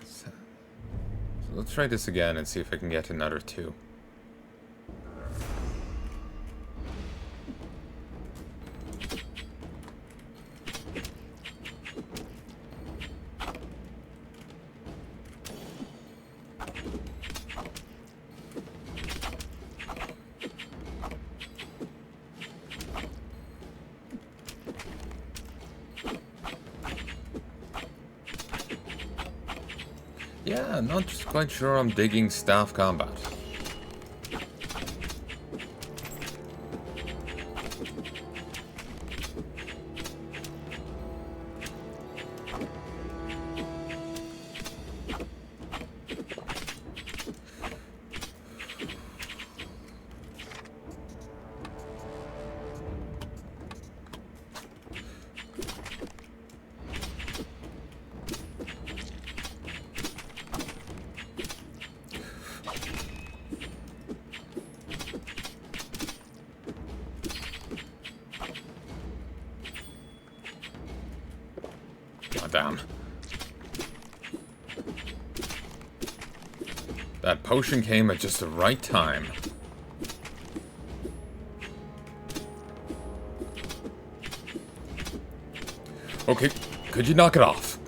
So let's try this again and see if I can get another 2. Yeah, not quite sure I'm digging staff combat. God damn. That potion came at just the right time. Okay, could you knock it off?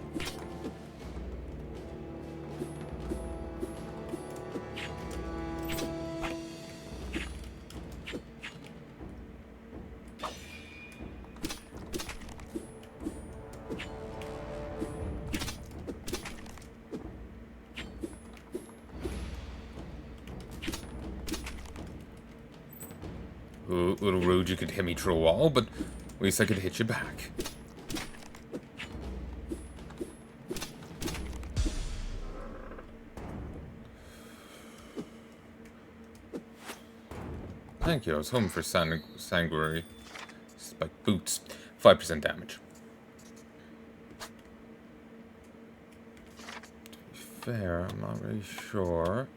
Ooh, little rude, you could hit me through a wall, but at least I could hit you back. Thank you, I was hoping for sanguinary spike boots. 5% damage. To be fair, I'm not really sure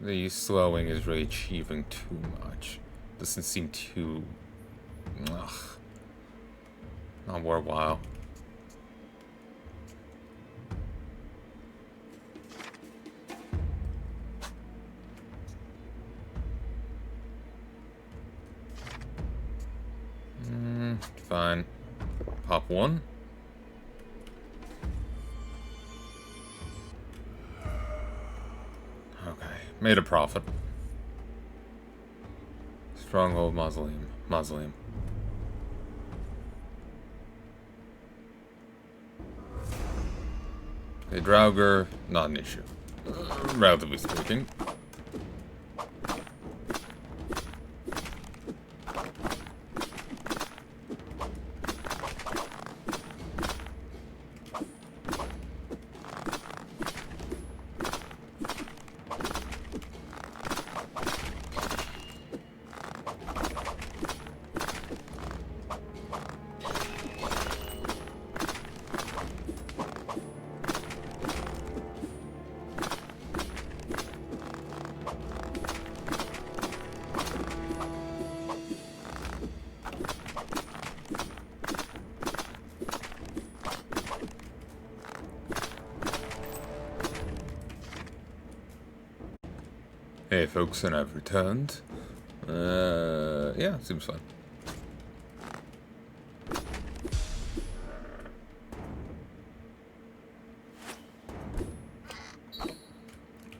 the slowing is really achieving too much. Doesn't seem too... Ugh. Not worthwhile. Fine. Pop 1. Okay. Made a profit. Stronghold Mausoleum. Mausoleum. A Draugr, not an issue. Relatively speaking. Hey folks, and I've returned. Yeah, seems fine.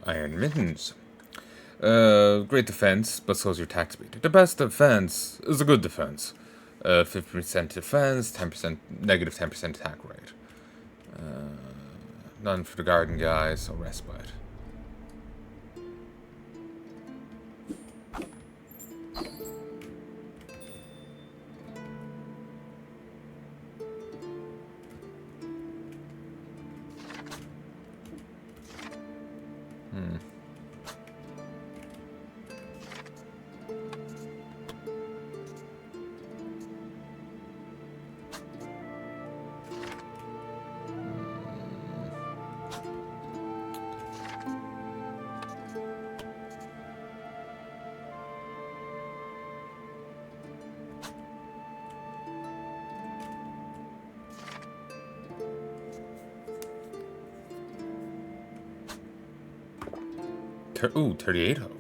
Iron Mittens. Great defense, but slows your attack speed. The best defense is a good defense. 50% defense, 10% negative 10% attack rate. None for the garden guys, so respite. Ooh, 38 hope.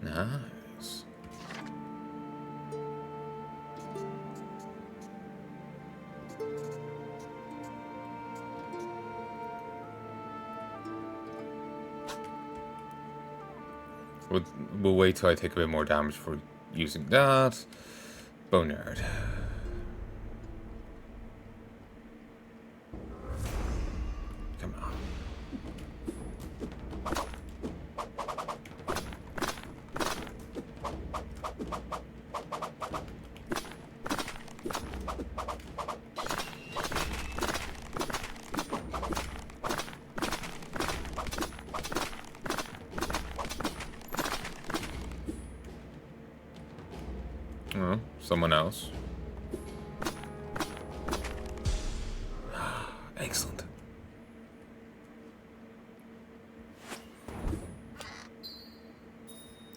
Nice. We'll wait till I take a bit more damage for using that. Boneyard. Come on. Someone else. Excellent.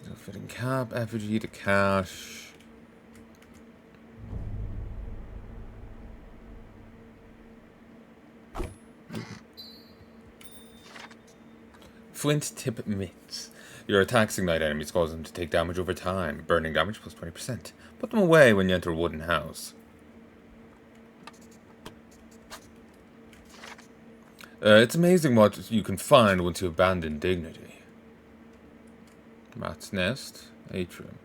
No fitting cap, effigy to cash. Flint tip mitts. Your attacks ignite enemies, cause them to take damage over time. Burning damage plus 20%. Put them away when you enter a wooden house. It's amazing what you can find once you abandon dignity. Rat's nest. Atrium.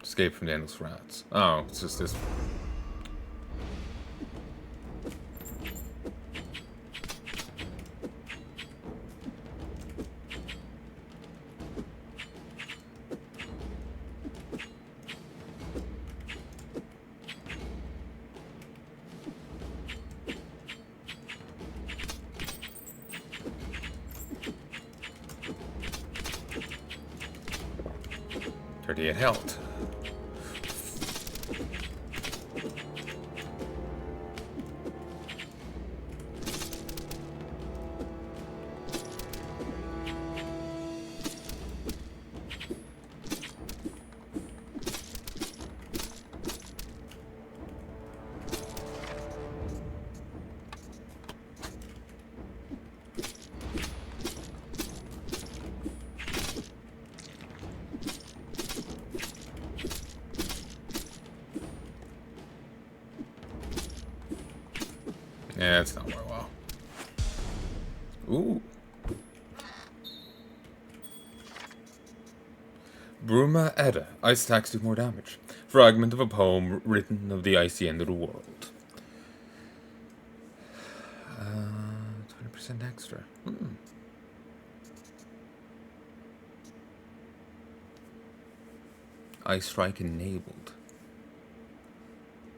Escape from the endless rats. Oh, it's just this. It helped. Yeah, it's not very well. Ooh. Bruma Edda. Ice attacks do more damage. Fragment of a poem written of the icy end of the world. 20% extra. Ice strike enabled.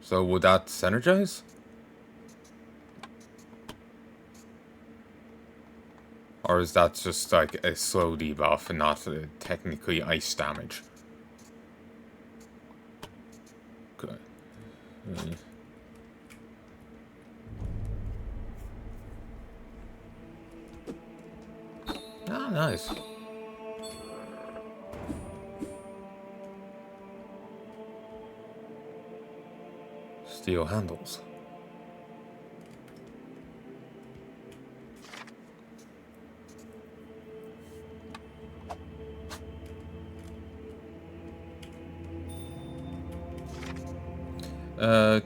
So would that synergize? Or is that just like a slow debuff and not technically ice damage? Good. Ah, nice. Steel handles.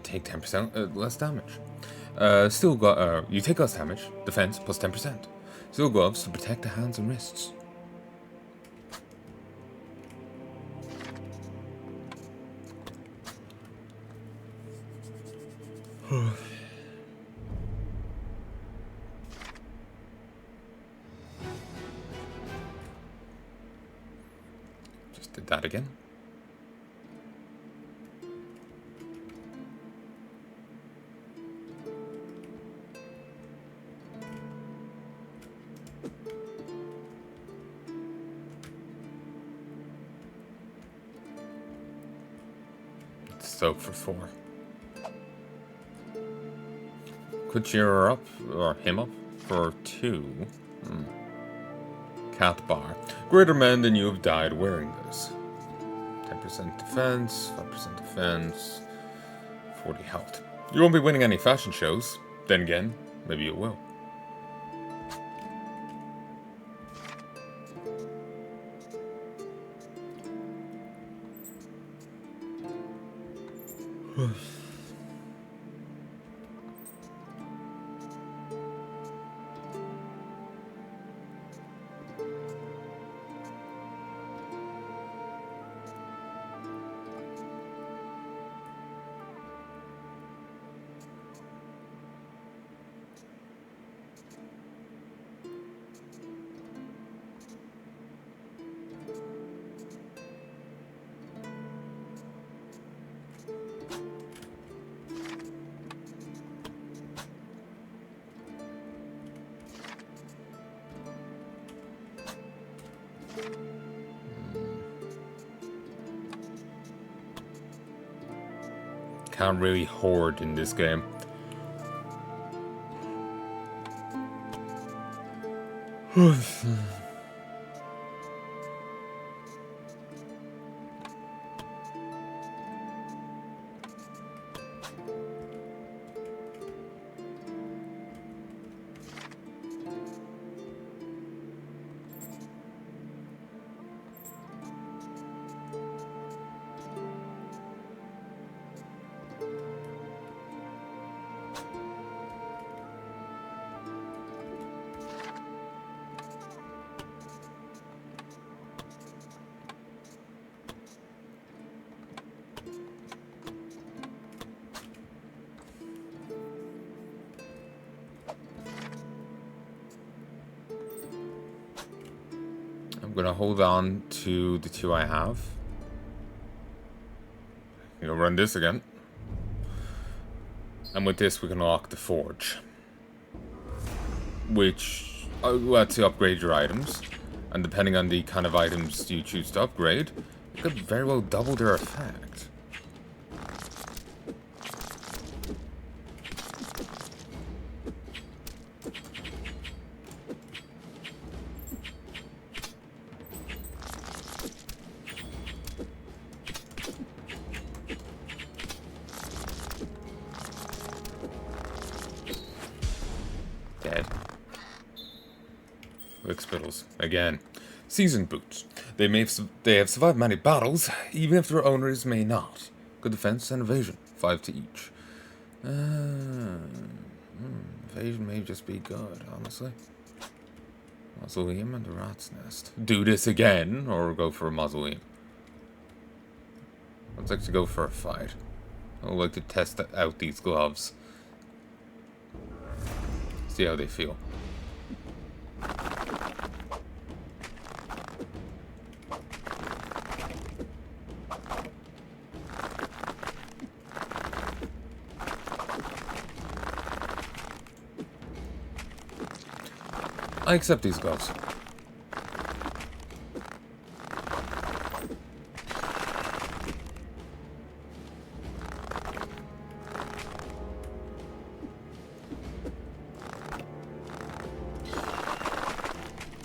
Take 10% less damage. Steel you take less damage. Defense plus 10%. Steel gloves to protect the hands and wrists. Just did that again. Soak for 4. Could cheer her up, or him up, for 2. Cat bar. Greater men than you have died wearing this. 10% defense, 5% defense, 40 health. You won't be winning any fashion shows. Then again, maybe you will. Can't really hoard in this game. I'm gonna hold on to the two I have. You'll run this again. And with this we can unlock the forge. Which lets you upgrade your items. And depending on the kind of items you choose to upgrade, it could very well double their effect. Again, seasoned boots. They have survived many battles, even if their owners may not. Good defense and evasion, 5 to each. Evasion may just be good, honestly. Mausoleum and the rat's nest. Do this again, or go for a mausoleum. I'd like to go for a fight. I would like to test out these gloves. See how they feel. I accept these gloves.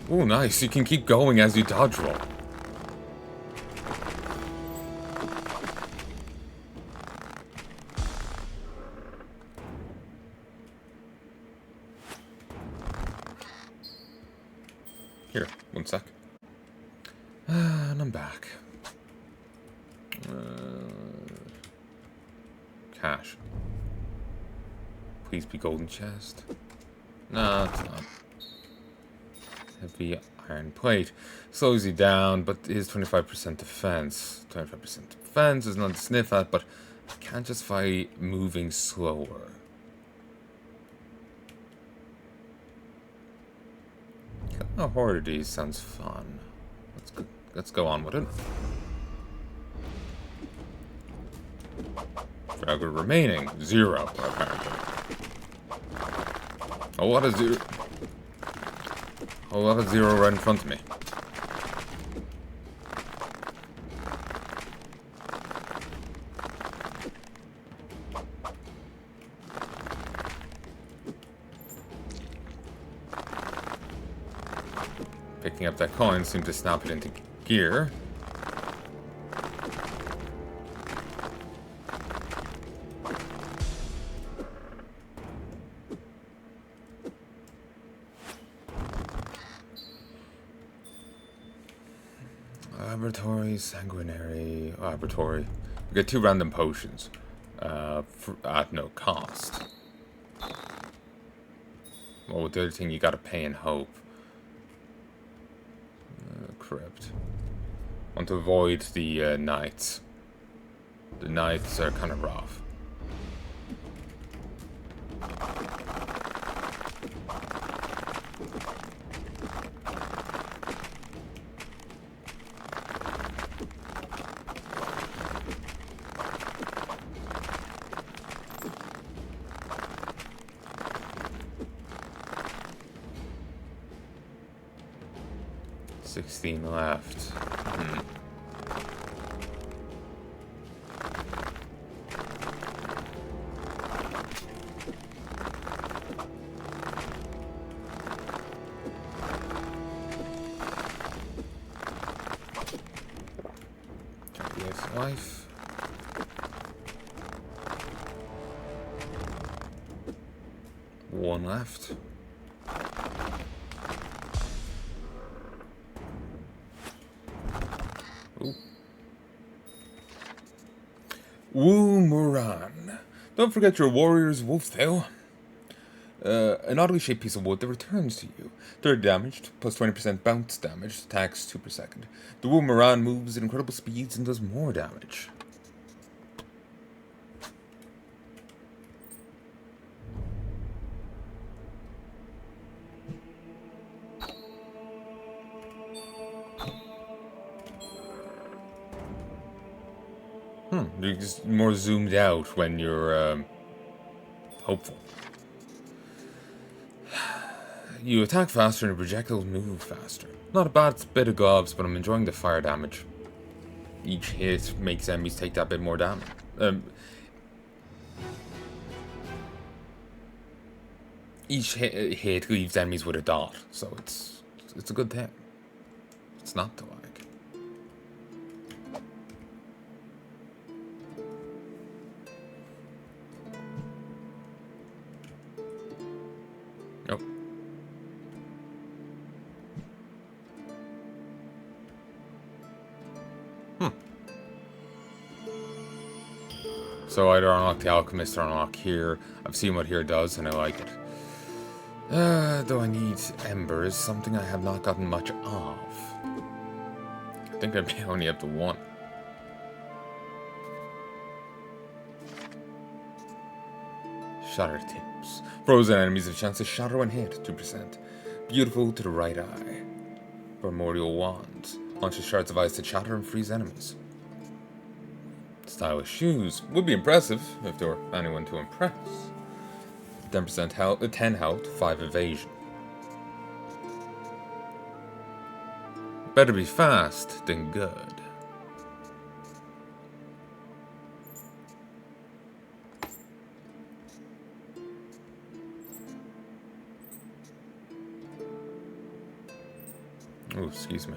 Oh, nice. You can keep going as you dodge roll. Here, one sec. And I'm back. Cash. Please be golden chest. No, it's not. Heavy iron plate. Slows you down, but is 25% defense. 25% defense is not to sniff at, but I can't justify moving slower. Oh, Hordity sounds fun. Let's go on with it. Fragger remaining. 0, apparently. A lot of 0. A lot of 0 right in front of me. Picking up that coin seemed to snap it into gear. Laboratory, sanguinary, laboratory. We get 2 random potions. at no cost. Well, with the other thing, you gotta pay in hope. Crypt. Want to avoid the knights. The knights are kind of rough. Left. Life. One left. Woo Moran. Don't forget your warrior's wolf tail. An oddly shaped piece of wood that returns to you. 30 damage, plus 20% bounce damage, attacks 2 per second. The Woo Moran moves at incredible speeds and does more damage. You're just more zoomed out when you're hopeful. You attack faster and your projectiles move faster. Not a bad bit of gobs, but I'm enjoying the fire damage. Each hit makes enemies take that bit more damage. Each hit leaves enemies with a dot, so it's a good thing. It's not to like. Nope. So either unlock the Alchemist or unlock here. I've seen what here does, and I like it. Though I need embers, something I have not gotten much of. I think I'm only up to one. Shatter tips. Frozen enemies have a chance to shatter when hit, 2%. Beautiful to the right eye. Primordial wands. Launches shards of ice to shatter and freeze enemies. Stylish shoes. Would be impressive if there were anyone to impress. 10% health, 10 health, 5 evasion. Better be fast than good. Oh, excuse me.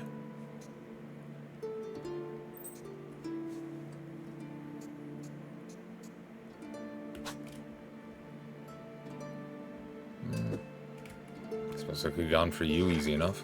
Suppose I could have gone for you easy enough.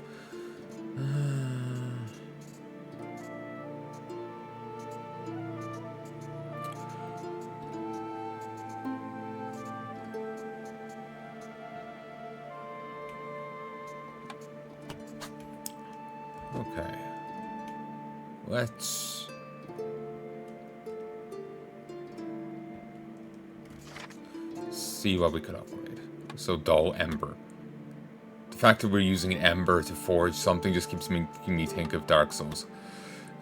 Okay. Let's see what we could upgrade. So dull ember. The fact that we're using an ember to forge something just keeps making me think of Dark Souls.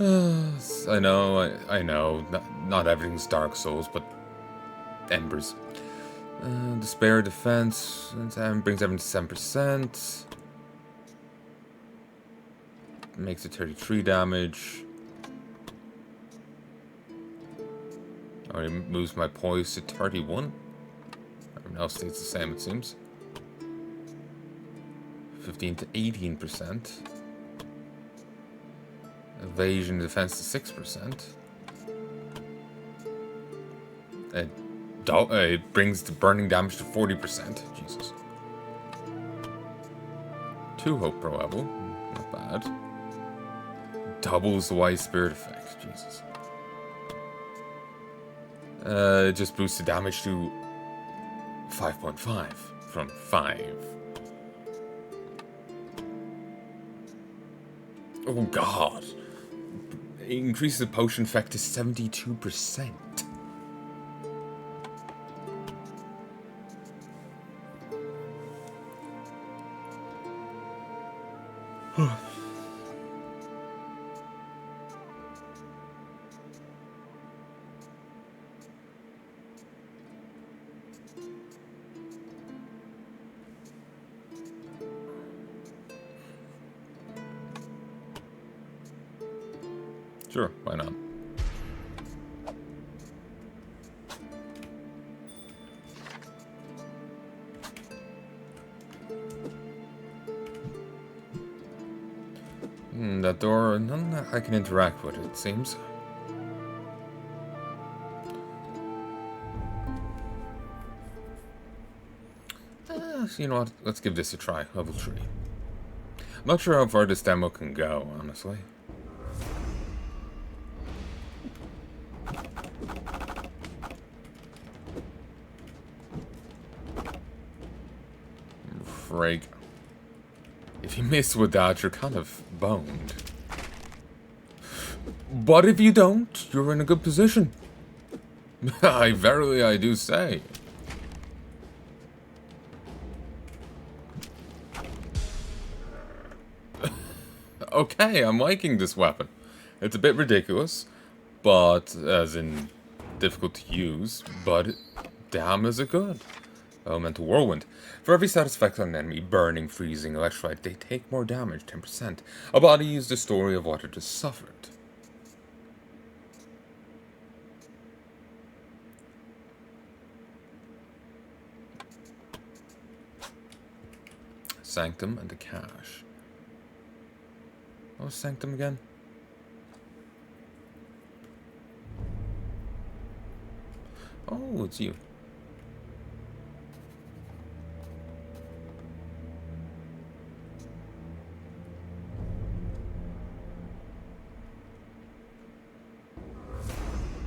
I know, not everything's Dark Souls, but embers. Despair defense brings everything to 7%. Makes it 33 damage. Already moves my poise to 31. Everyone else stays the same, it seems. 15 to 18%. Evasion defense to 6%. It brings the burning damage to 40%. Jesus. 2 hope per level. Not bad. Doubles the wise spirit effect. Jesus. It just boosts the damage to 5.5 from 5. Oh god. It increases the potion effect to 72%. Sure, why not? That door, none that I can interact with, it seems. You know what? Let's give this a try. Level 3. I'm not sure how far this demo can go, honestly. Frig. If you miss with that, you're kind of boned. But if you don't, you're in a good position. I do say. Okay, I'm liking this weapon. It's a bit ridiculous, but as in difficult to use, but damn is it good. Elemental Whirlwind. For every status effect on an enemy, burning, freezing, electrified, they take more damage, 10%. A body is the story of what it has suffered. Sanctum and the cache. What was Sanctum again? Oh, it's you.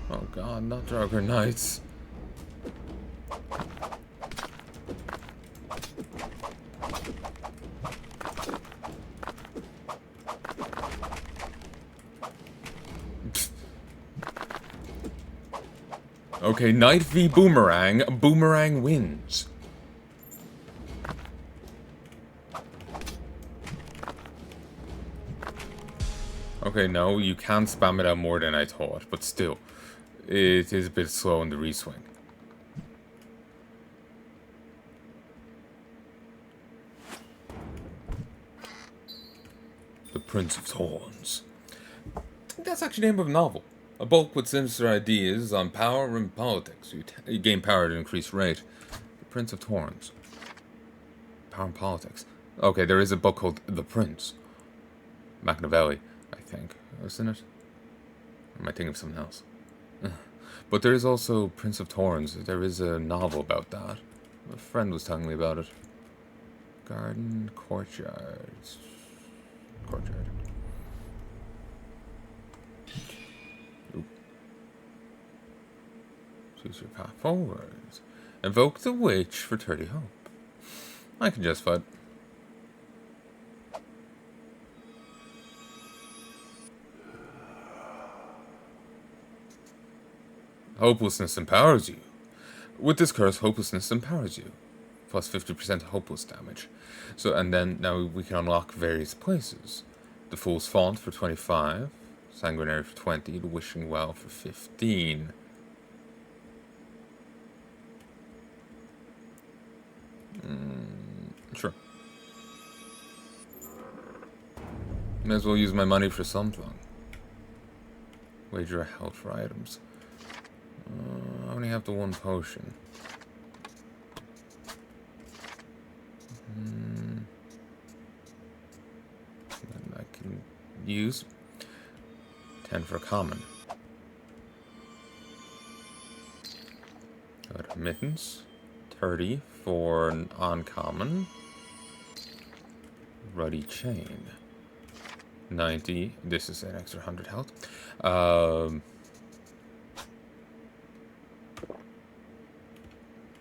Oh god, not Roarke Knights. Okay, Knight v Boomerang. Boomerang wins. Okay, no, you can spam it out more than I thought, but still, it is a bit slow in the reswing. The Prince of Thorns. That's actually the name of a novel. A book with sinister ideas on power and politics. You gain power at an increased rate. The Prince of Thorns. Power and politics. Okay, there is a book called The Prince. Necrovale, I think. Isn't it? Or am I thinking of something else? But there is also Prince of Thorns. There is a novel about that. A friend was telling me about it. Garden, courtyard. Courtyard. Choose your path forward. Invoke the witch for 30 hope. I can justify it. Hopelessness empowers you. With this curse, hopelessness empowers you. Plus 50% hopeless damage. So, and then now we can unlock various places. The Fool's Font for 25. Sanguinary for 20. The Wishing Well for 15. Sure. May as well use my money for something. Wager a health for items. I only have the one potion. And I can use 10 for common. Got mittens. 30 for an uncommon. Ruddy chain. 90. This is an extra 100 health.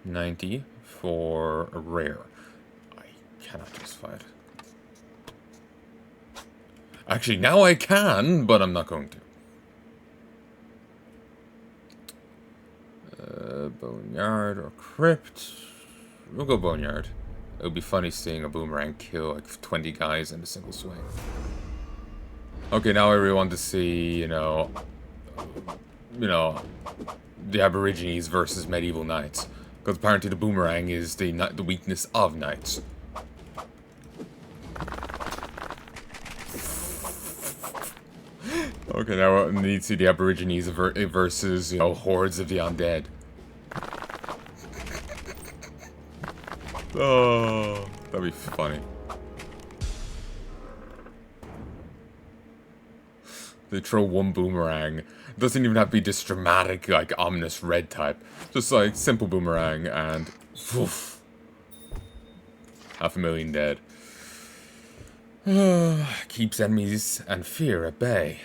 90 for a rare. I cannot justify it. Actually, now I can, but I'm not going to. Boneyard or Crypt. We'll go Boneyard. It would be funny seeing a boomerang kill like 20 guys in a single swing. Okay, now I really want to see, you know, the Aborigines versus medieval knights. Because apparently the boomerang is the weakness of knights. Okay, now we need to see the Aborigines versus, you know, hordes of the undead. Oh, that'd be funny. They throw one boomerang. It doesn't even have to be this dramatic, like, ominous red type. Just, like, simple boomerang and... Oof, 500,000 dead. Keeps enemies and fear at bay.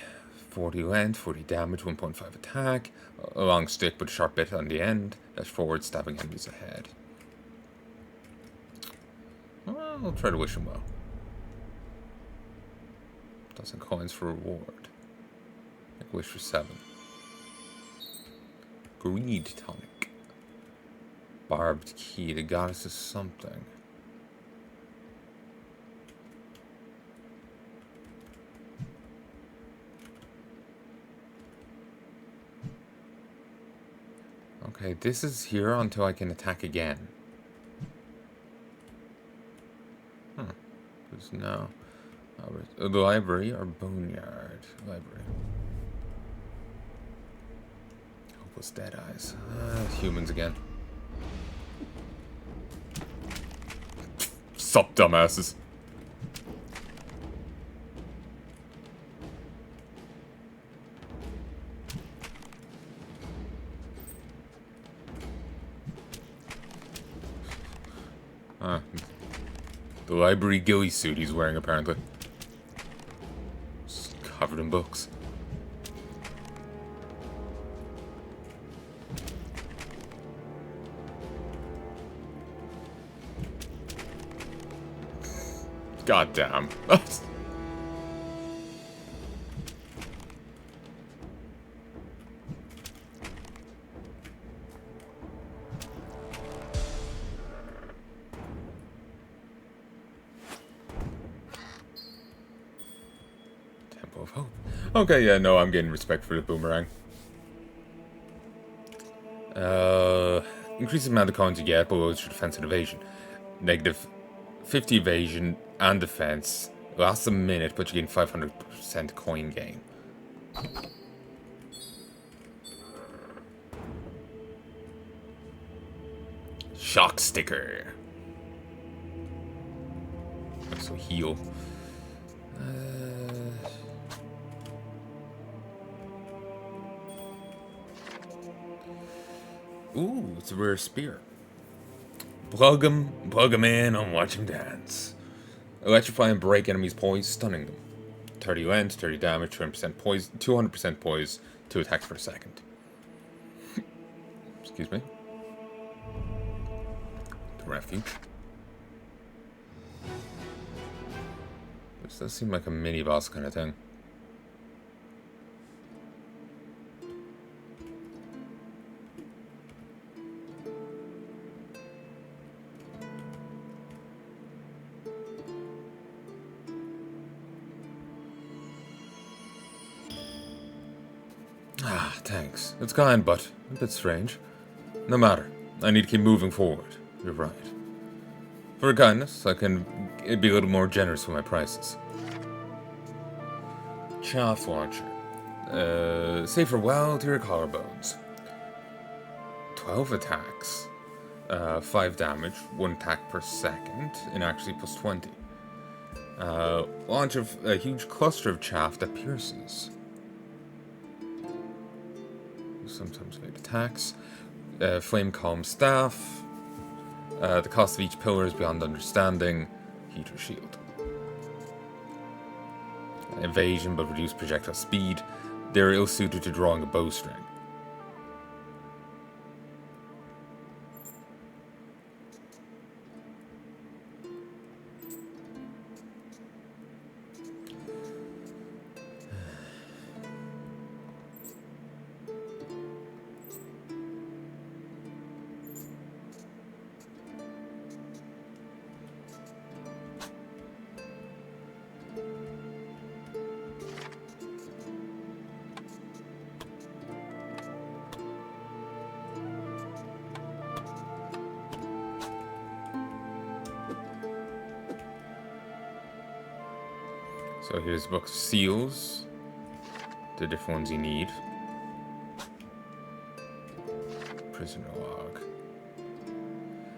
40 length, 40 damage, 1.5 attack. A long stick with a sharp bit on the end. Dash forward, stabbing enemies ahead. Well, I'll try to wish him well. 1,000 coins for reward. Make a wish for 7. Greed tonic. Barbed key. The goddess is something. Okay, this is here until I can attack again. There's no... the library or boneyard? Library. Hopeless dead eyes. Humans again. Sup, dumbasses. The library ghillie suit he's wearing, apparently. Just covered in books. God damn. Temple of Hope. Okay, yeah, no, I'm getting respect for the boomerang. Increases the amount of coins you get, but lowers your defense and evasion. Negative 50 evasion and defense. Lasts a minute, but you gain 500% coin gain. Shock sticker. So heal. Ooh, it's a rare spear. Plug him in, and watch him dance. Electrify and break enemies' poise, stunning them. 30 length, 30 damage, 200% poise, 200% poise, 2 attacks per second. Excuse me. The refuge. This does seem like a mini boss kind of thing. Ah, thanks. It's kind, but a bit strange. No matter. I need to keep moving forward. You're right. For your kindness, I can be a little more generous with my prices. Chaff launcher. Safer well to your collarbones. 12 attacks. 5 damage, 1 attack per second, and actually plus 20. Launch of a huge cluster of chaff that pierces. Sometimes made attacks. Flame column staff. The cost of each pillar is beyond understanding. Heater shield. Evasion but reduced projectile speed. They're ill-suited to drawing a bowstring. So here's a book of seals. The different ones you need. Prisoner log.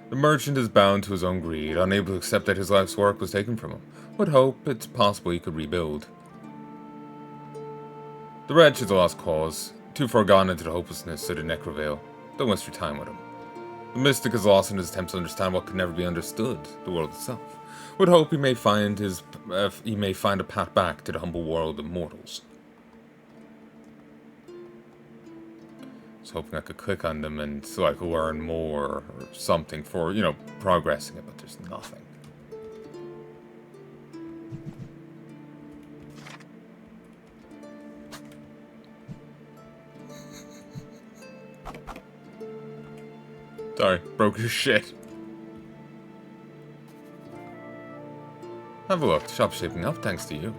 The merchant is bound to his own greed, unable to accept that his life's work was taken from him. Would hope it's possible he could rebuild. The wretch is a lost cause, too far gone into the hopelessness of the Necrovale. Don't waste your time with him. The mystic is lost in his attempts to understand what could never be understood, the world itself. Would hope he may find a path back to the humble world of mortals. I was hoping I could click on them and so I could learn more or something for, you know, progressing it, but there's nothing. Sorry, broke your shit. Have a look, the shop's shaping up thanks to you.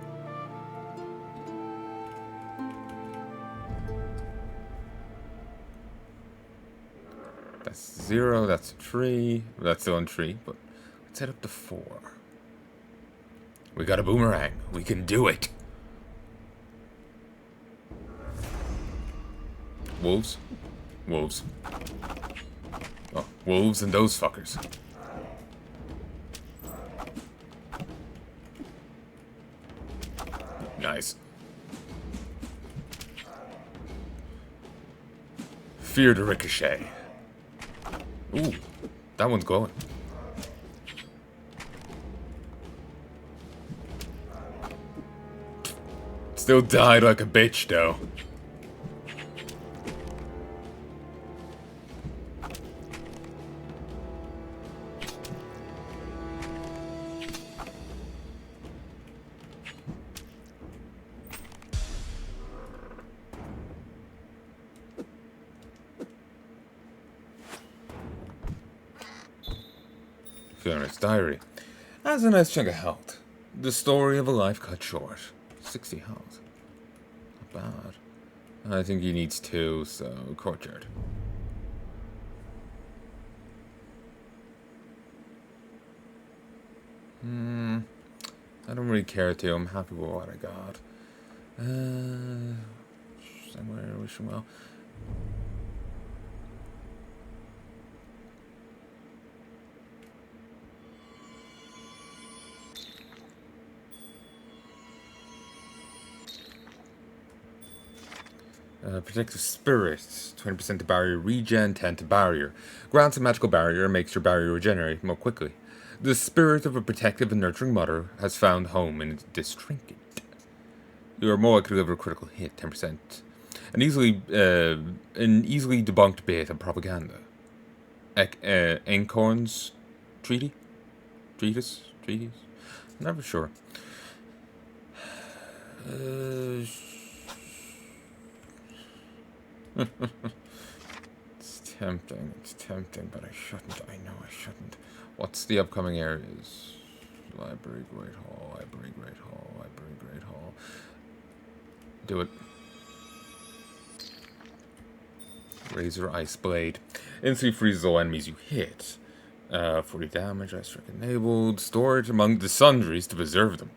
That's 0, that's a tree. That's still on tree, but let's head up to 4. We got a boomerang. We can do it. Wolves? Wolves. Oh, wolves and those fuckers. Nice. Fear the ricochet. Ooh, that one's glowing. Still died like a bitch, though. Fiona's diary. That's a nice chunk of health. The story of a life cut short. 60 health. Not bad. I think he needs 2, so courtyard. I don't really care to. I'm happy with what I got. Somewhere wishing well. Protective Spirits, 20% to barrier regen, 10 to barrier. Grants a magical barrier and makes your barrier regenerate more quickly. The spirit of a protective and nurturing mother has found home in this trinket. You are more likely to deliver a critical hit, 10%. An easily debunked bit of propaganda. Ankorn's treaty? Treatise? Never sure. It's tempting, but I shouldn't. I know I shouldn't. What's the upcoming areas? Library, Great Hall, Library, Great Hall, Library, Great Hall. Do it. Razor Ice Blade. Instantly freezes all enemies you hit. 40 damage, Ice Strike enabled. Storage among the sundries to preserve them.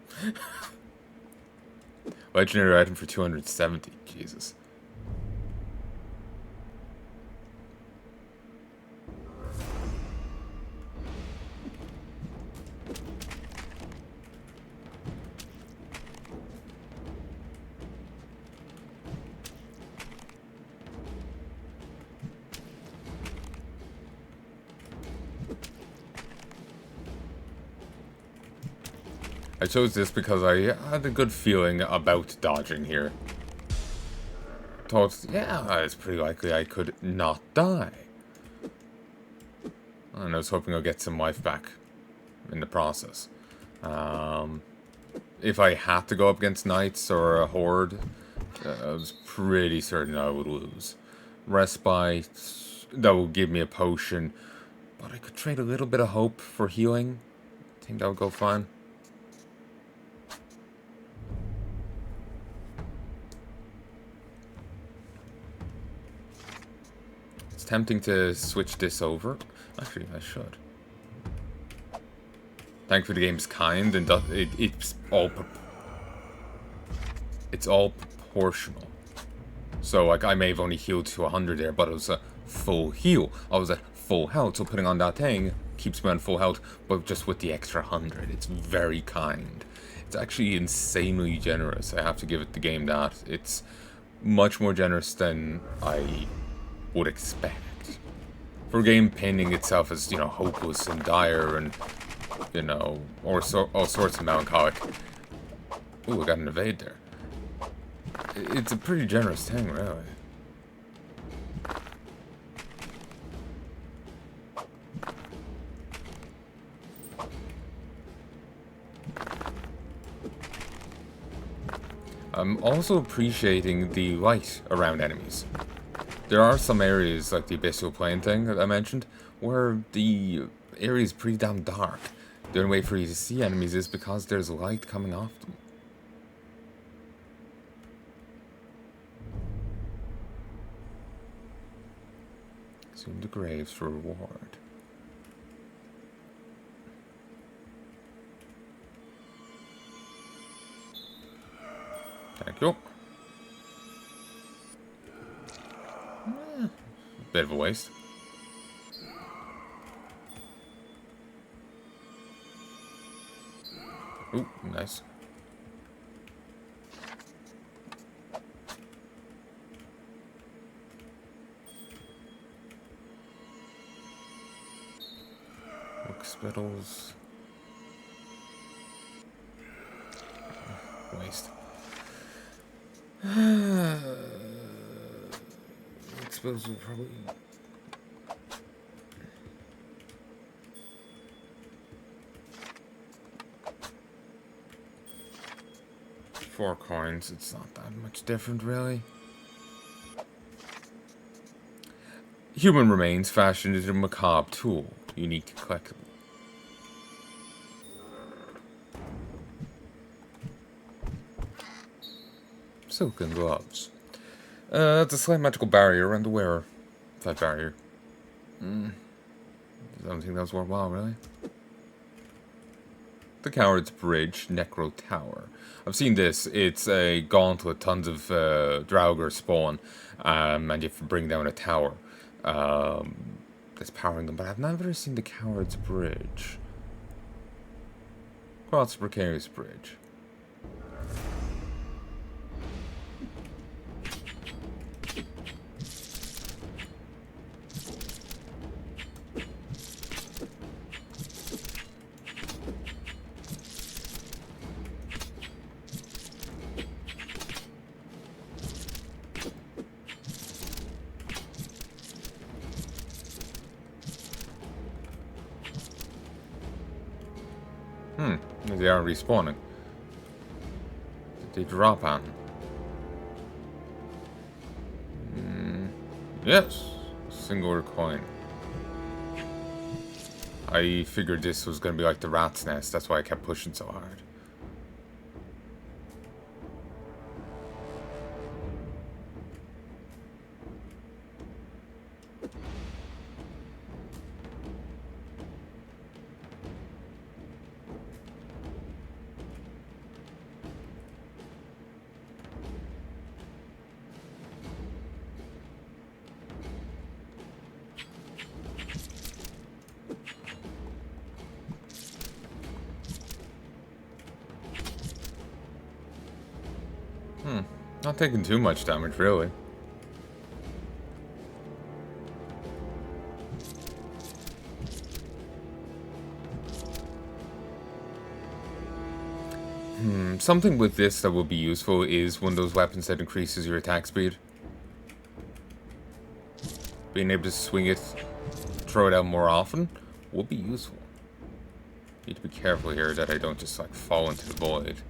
Legendary item for 270. Jesus. I chose this because I had a good feeling about dodging here. Thought, yeah, it's pretty likely I could not die. And I was hoping I'll get some life back in the process. If I had to go up against knights or a horde, I was pretty certain I would lose. Respite, that will give me a potion, but I could trade a little bit of hope for healing. I think that would go fine. Tempting to switch this over. Actually, I should. Thankfully, the game's kind and it's all it's all proportional. So, like, I may have only healed to 100 there, but it was a full heal. I was at full health, so putting on that thing keeps me on full health, but just with the extra 100. It's very kind. It's actually insanely generous. I have to give it the game that. It's much more generous than I would expect. For a game painting itself as, you know, hopeless and dire and, you know, or all sorts of melancholic. Ooh, I got an evade there. It's a pretty generous thing, really. I'm also appreciating the light around enemies. There are some areas, like the abyssal plane thing that I mentioned, where the area is pretty damn dark. The only way for you to see enemies is because there's light coming off them. Consume the graves for reward. Thank you. Bit of a waste. Ooh, nice. Oak spittles. Waste. Oak spittles will probably... $4 coins, it's not that much different, really. Human remains fashioned into a macabre tool, unique to collectible. Silken gloves. That's a slight magical barrier around the wearer. That barrier. I don't think that was worthwhile, really. The Coward's Bridge, Necro Tower. I've seen this. It's a gauntlet, tons of Draugr spawn, and you have to bring down a tower that's powering them. But I've never seen the Coward's Bridge. Cross the Precarious Bridge. They are respawning. Did they drop on? Yes. Single coin. I figured this was going to be like the rat's nest. That's why I kept pushing so hard. Not taking too much damage, really. Something with this that will be useful is one of those weapons that increases your attack speed. Being able to swing it, throw it out more often, will be useful. Need to be careful here that I don't just like fall into the void.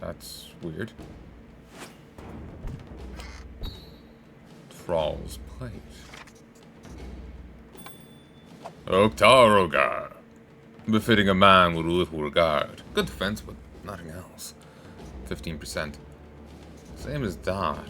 That's weird. Thrall's Plate. Oktaroga. Befitting a man with little regard. Good defense, but nothing else. 15%. Same as that.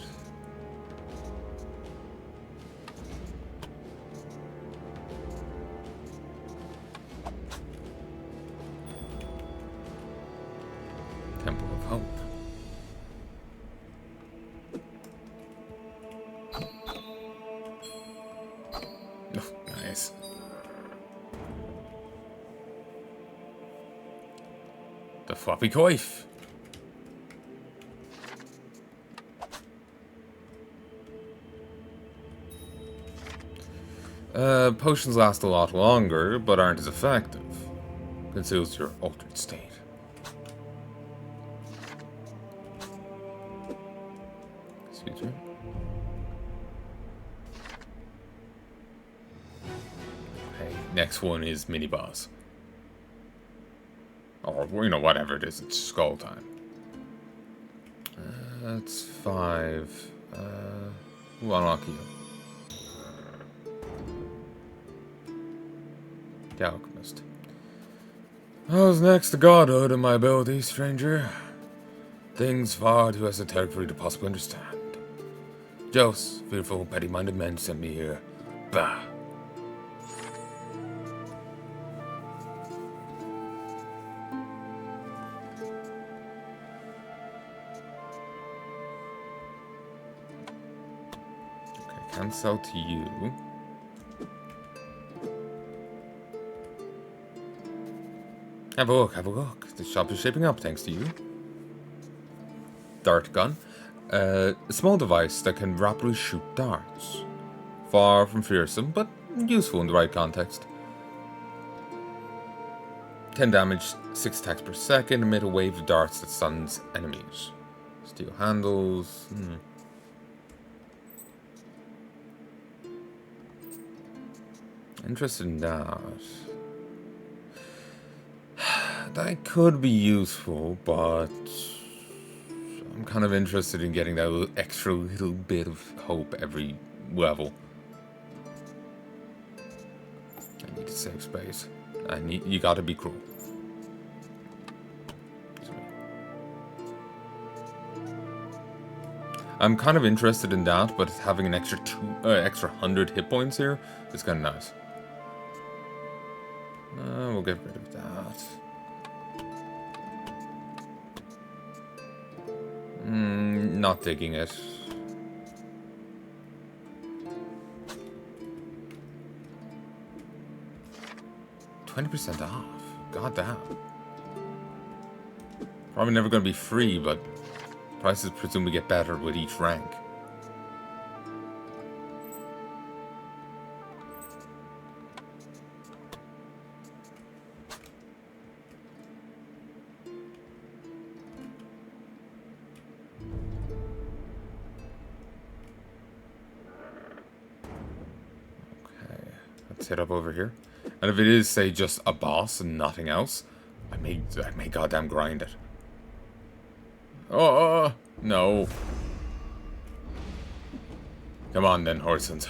The floppy coif. Potions last a lot longer, but aren't as effective. Conceals your altered state. Excuse me. Okay, next one is mini boss. Or, you know, whatever it is, it's skull time. That's 5. We'll unlock you. The Alchemist. I was next to godhood in my abilities, stranger. Things far too esoteric for you to possibly understand. Jealous, fearful, petty-minded men sent me here. Bah. Okay, can't sell to you. Have a look, have a look. The shop is shaping up thanks to you. Dart gun. A small device that can rapidly shoot darts. Far from fearsome, but useful in the right context. 10 damage, 6 attacks per second, emit a wave of darts that stuns enemies. Steel handles. Interested in that. That could be useful, but I'm kind of interested in getting that extra little bit of hope every level. I need to save space. You gotta be cruel. I'm kind of interested in that, but having an extra 100 hit points here is kind of nice. We'll get rid of that. Not digging it. $20% off. God damn. Probably never going to be free, but prices presumably get better with each rank. Hit up over here, and if it is, say, just a boss and nothing else, I may goddamn grind it. Oh no! Come on then, Horsons.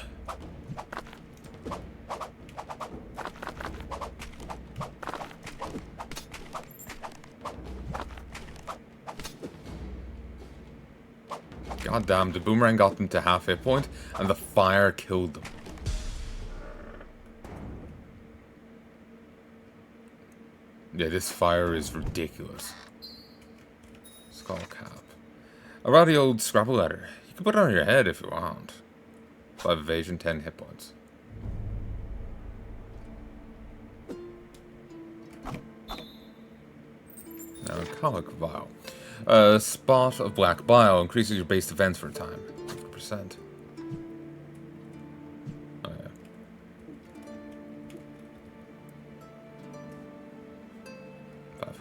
Goddamn, the boomerang got them to half hit point, and the fire killed them. Yeah, this fire is ridiculous. Skull cap. A ratty old scrapple letter. You can put it on your head if you want. 5 evasion, 10 hit points. Now, colic vial. A spot of black bile increases your base defense for a time. 50%.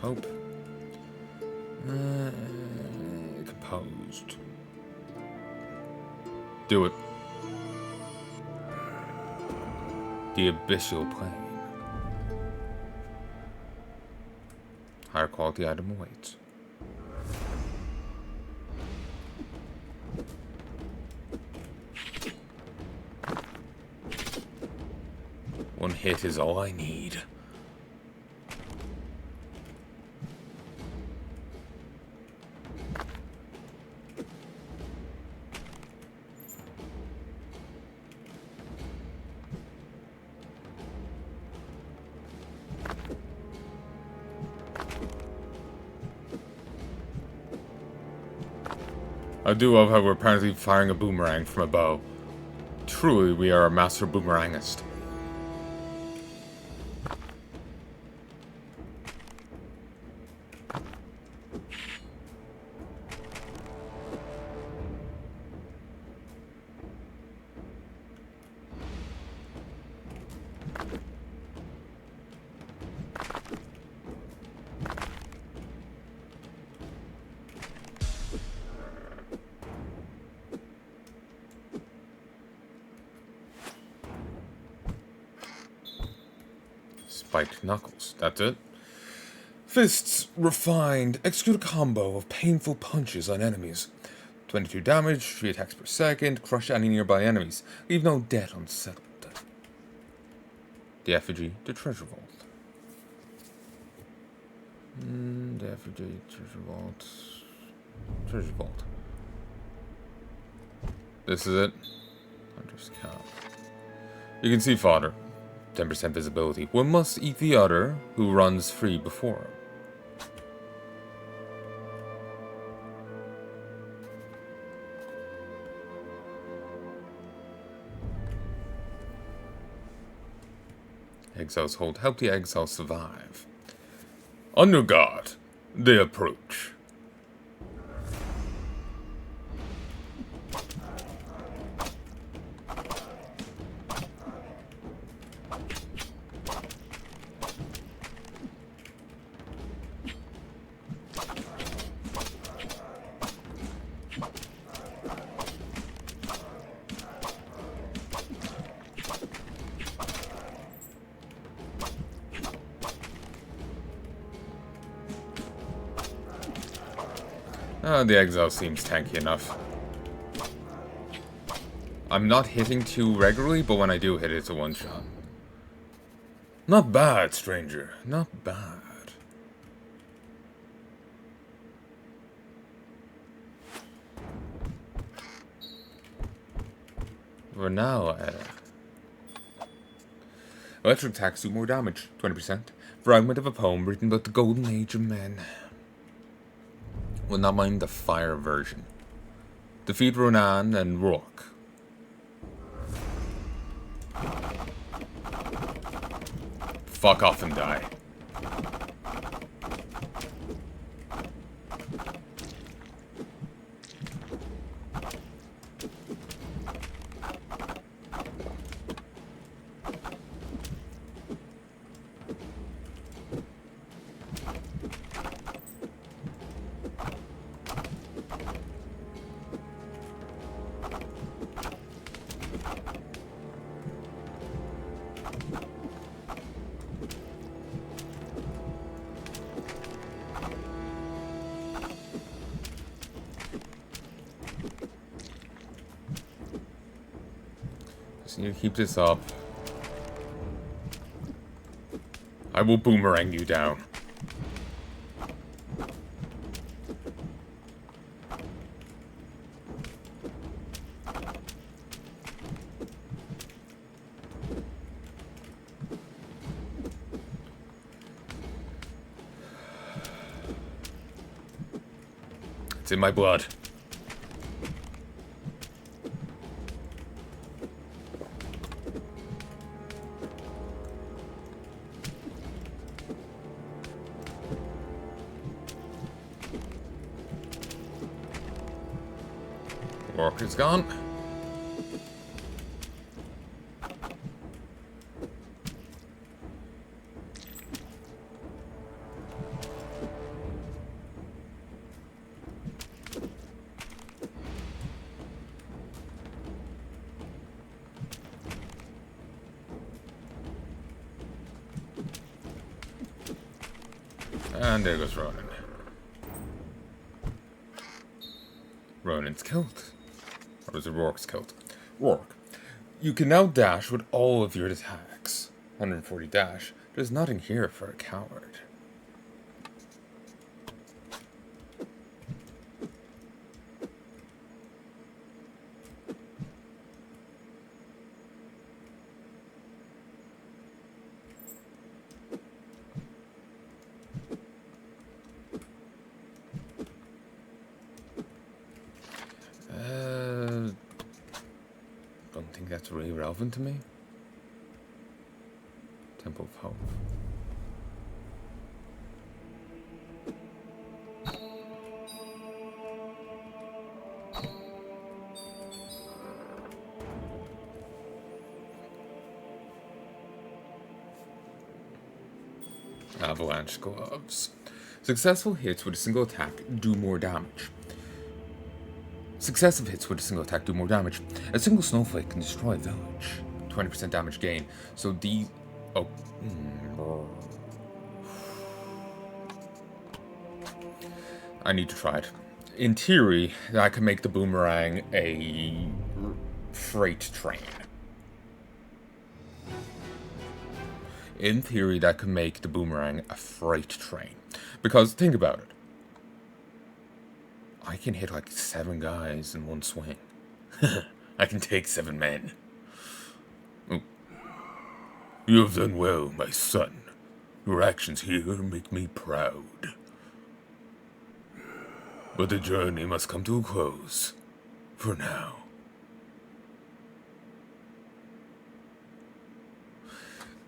Hope. Composed. Do it. The abyssal plane. Higher quality item awaits. One hit is all I need. I do love how we're apparently firing a boomerang from a bow. Truly, we are a master boomerangist. spiked knuckles. That's it. Fists refined. Execute a combo of painful punches on enemies. 22 damage, 3 attacks per second. Crush any nearby enemies. Leave no debt unsettled. The effigy to treasure vault. The effigy, treasure vault. Treasure vault. This is it. Hunter's cap. You can see fodder. 10% visibility. One must eat the other who runs free before him. Exiles hold. Help the exiles survive. Under guard, they approach. The exile seems tanky enough. I'm not hitting too regularly, but when I do hit, it's a one-shot. Not bad, stranger. Not bad. We're now at electric attacks do more damage, 20%. Fragment of a poem written about the golden age of men. Will not mind the fire version. Defeat Ronan and Roarke. Fuck off and die. Just need to keep this up. I will boomerang you down. It's in my blood. Roarke's gone. And there goes Ronan. Ronan's killed. Or was it Roarke's killed? Roarke. You can now dash with all of your attacks. 140 dash. There's nothing here for a coward. Don't think that's really relevant to me. Temple of Hope. Avalanche gloves. Successful hits with a single attack do more damage. Successive hits with a single attack do more damage. A single snowflake can destroy a village. 20% damage gain. So Oh. I need to try it. In theory, I can make the boomerang a freight train. In theory, that could make the boomerang a freight train. Because, think about it. I can hit like 7 guys in one swing. I can take 7 men. Oh. You have done well, my son. Your actions here make me proud. But the journey must come to a close. For now.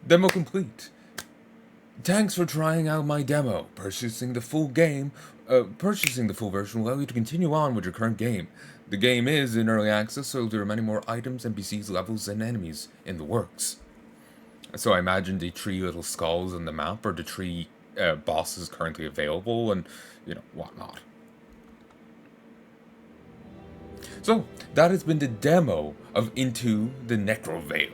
Demo complete. Thanks for trying out my demo. Purchasing the full version will allow you to continue on with your current game. The game is in early access, so there are many more items, NPCs, levels, and enemies in the works. So I imagine the 3 little skulls on the map are the 3 bosses currently available, and, you know, whatnot. So, that has been the demo of Into the Necrovale.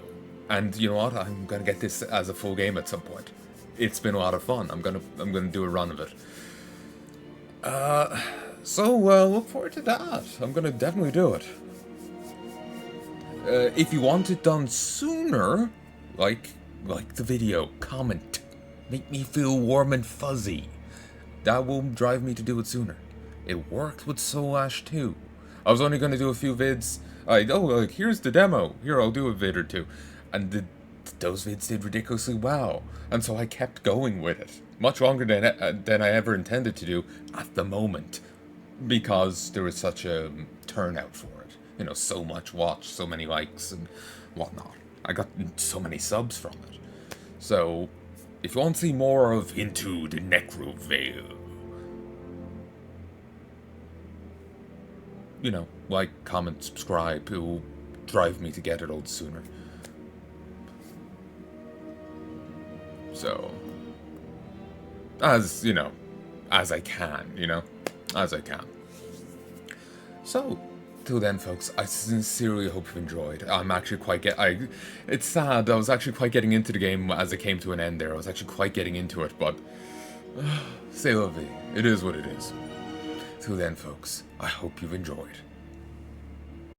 And you know what? I'm gonna get this as a full game at some point. It's been a lot of fun. I'm gonna do a run of it. So look forward to that. I'm gonna definitely do it. If you want it done sooner, like the video, comment, make me feel warm and fuzzy. That will drive me to do it sooner. It worked with Soul Ash too. I was only gonna do a few vids. Like here's the demo. Here, I'll do a vid or 2. And those vids did ridiculously well, and so I kept going with it. Much longer than I ever intended to do at the moment, because there was such a turnout for it. You know, so much watch, so many likes, and whatnot. I got so many subs from it. So, if you want to see more of Into the Necrovale, you know, like, comment, subscribe. It will drive me to get it out sooner. So, as, you know, as I can, you know, as I can. So, till then, folks, I sincerely hope you enjoyed. I'm actually quite it's sad, I was actually quite getting into the game as it came to an end there. I was actually quite getting into it, but, c'est la vie. It is what it is. Till then, folks, I hope you've enjoyed.